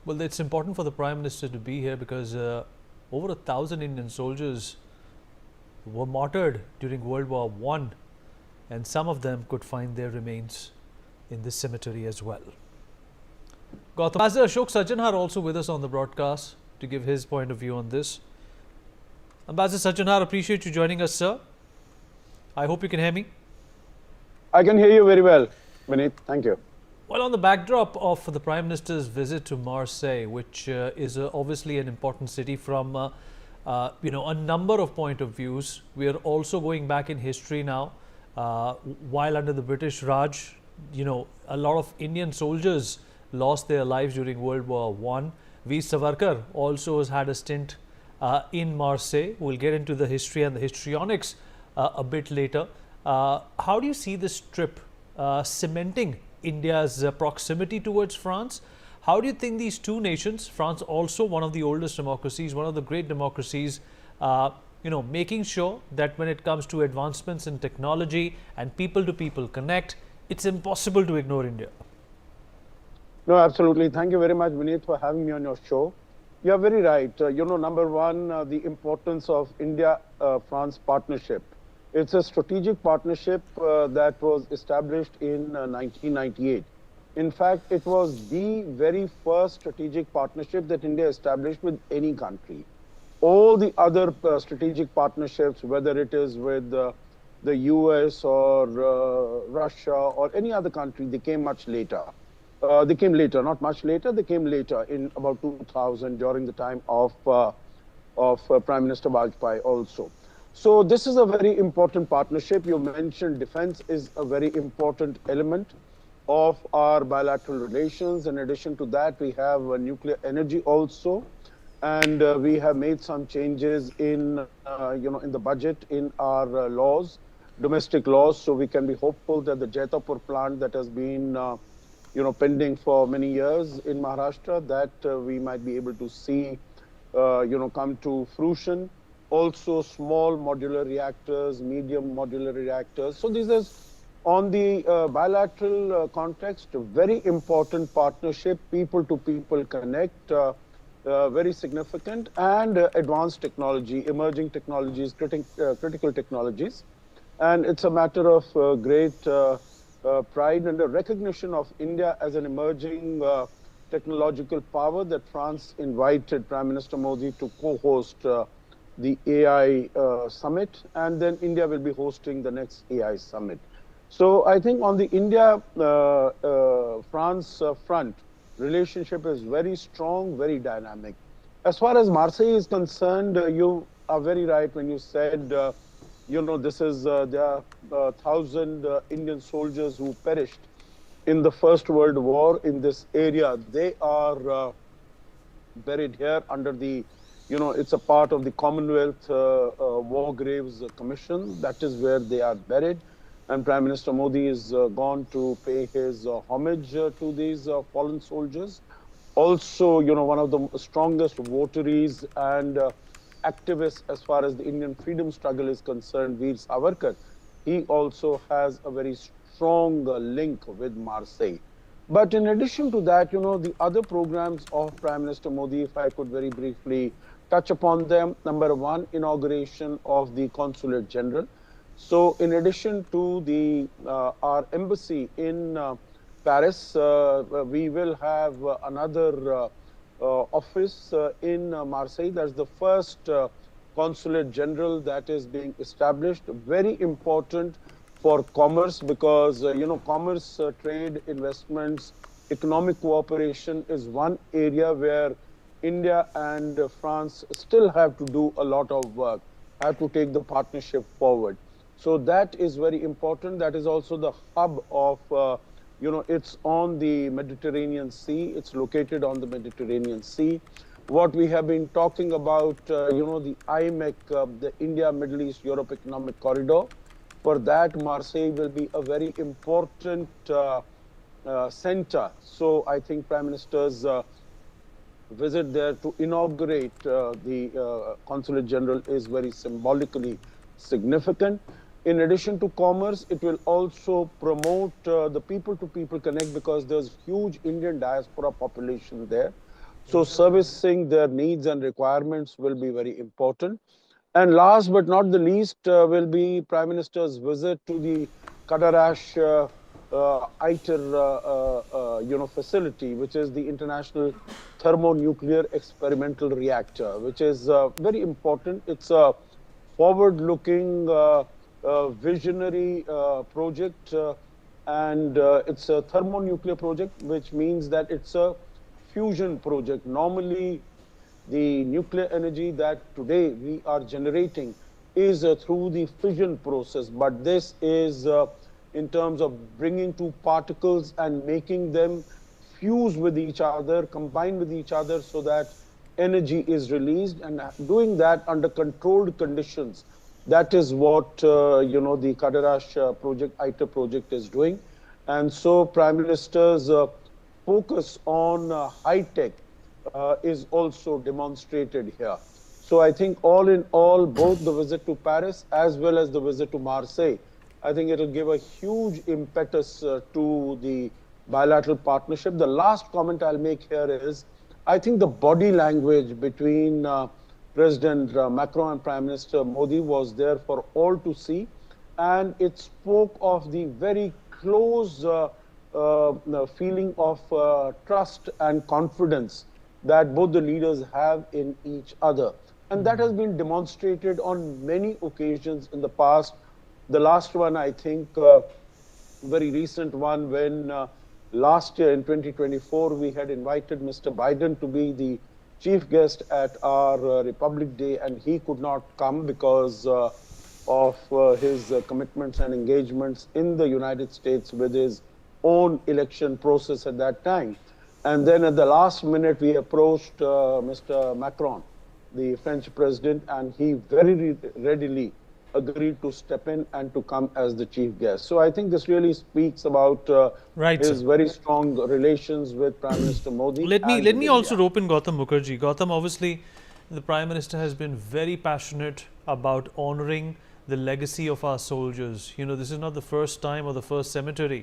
Well, it's important for the Prime Minister to be here because over 1,000 Indian soldiers were martyred during World War I, and some of them could find their remains in this cemetery as well. Gautam, Ambassador Ashok Sajjanhar also with us on the broadcast to give his point of view on this. Ambassador Sajjanhar, appreciate you joining us, sir. I hope you can hear me. I can hear you very well, Vineet. Thank you. Well, on the backdrop of the Prime Minister's visit to Marseille, which is obviously an important city from a number of point of views, we are also going back in history now. While under the British Raj, a lot of Indian soldiers lost their lives during World War I. Veer Savarkar also has had a stint in Marseille. We'll get into the history and the histrionics a bit later. How do you see this trip cementing India's proximity towards France? How do you think these two nations, France also one of the oldest democracies, one of the great democracies, making sure that when it comes to advancements in technology and people-to-people connect, it's impossible to ignore India? No, absolutely. Thank you very much, Vineet, for having me on your show. You are very right. Number one, the importance of India-France partnership. It's a strategic partnership that was established in 1998. In fact, it was the very first strategic partnership that India established with any country. All the other strategic partnerships, whether it is with the US or Russia or any other country, they came much later. They came later, not much later, they came later in about 2000 during the time of Prime Minister Vajpayee also. So this is a very important partnership. You mentioned defense is a very important element of our bilateral relations. In addition to that, we have nuclear energy also. And we have made some changes in the budget in our laws, domestic laws. So we can be hopeful that the Jaitapur plant that has been pending for many years in Maharashtra, that we might be able to see, come to fruition. Also small modular reactors, medium modular reactors. So this is on the bilateral context, a very important partnership, people-to-people connect, very significant, and advanced technology, emerging technologies, critical technologies. And it's a matter of great pride and a recognition of India as an emerging technological power that France invited Prime Minister Modi to co-host the AI summit, and then India will be hosting the next AI summit. So I think on the India-France front, relationship is very strong, very dynamic. As far as Marseille is concerned, you are very right when you said, there are 1,000 Indian soldiers who perished in the First World War in this area. They are buried here under the it's a part of the Commonwealth War Graves Commission. That is where they are buried. And Prime Minister Modi is gone to pay his homage to these fallen soldiers. Also, one of the strongest votaries and activists as far as the Indian freedom struggle is concerned, Veer Savarkar, he also has a very strong link with Marseille. But in addition to that, the other programs of Prime Minister Modi, if I could very briefly touch upon them. Number one, inauguration of the Consulate General. So in addition to our embassy in Paris, we will have another office in Marseille. That's the first Consulate General that is being established. Very important for commerce because, commerce, trade, investments, economic cooperation is one area where India and France still have to do a lot of work, have to take the partnership forward. So that is very important. That is also the hub of, it's on the Mediterranean Sea. It's located on the Mediterranean Sea. What we have been talking about, the IMEC, the India, Middle East, Europe Economic Corridor. For that, Marseille will be a very important center. So I think Prime Minister's visit there to inaugurate the Consulate General is very symbolically significant. In addition to commerce, it will also promote the people-to-people connect because there's huge Indian diaspora population there. So servicing their needs and requirements will be very important. And last but not the least will be Prime Minister's visit to the Kadarash ITER facility, which is the International Thermonuclear Experimental Reactor, which is very important. It's a forward-looking, visionary project, and it's a thermonuclear project, which means that it's a fusion project. Normally, the nuclear energy that today we are generating is through the fission process, but this is in terms of bringing two particles and making them fuse with each other, combine with each other, so that energy is released, and doing that under controlled conditions. That is what the Kadarash project, ITER project, is doing. And so Prime Minister's focus on high tech is also demonstrated here. So I think all in all, both the visit to Paris as well as the visit to Marseille, I think it will give a huge impetus to the bilateral partnership. The last comment I'll make here is, I think the body language between President Macron and Prime Minister Modi was there for all to see, and it spoke of the very close feeling of trust and confidence that both the leaders have in each other. And that has been demonstrated on many occasions in the past. The last one, I think, very recent one, when last year in 2024, we had invited Mr. Biden to be the chief guest at our Republic Day, and he could not come because of his commitments and engagements in the United States with his own election process at that time. And then at the last minute, we approached Mr. Macron, the French president, and he very readily agreed to step in and to come as the chief guest. So I think this really speaks about his very strong relations with Prime Minister Modi. Let me also rope in Gautam Mukherjee. Gautam, obviously, the Prime Minister has been very passionate about honoring the legacy of our soldiers. You know, this is not the first time or the first cemetery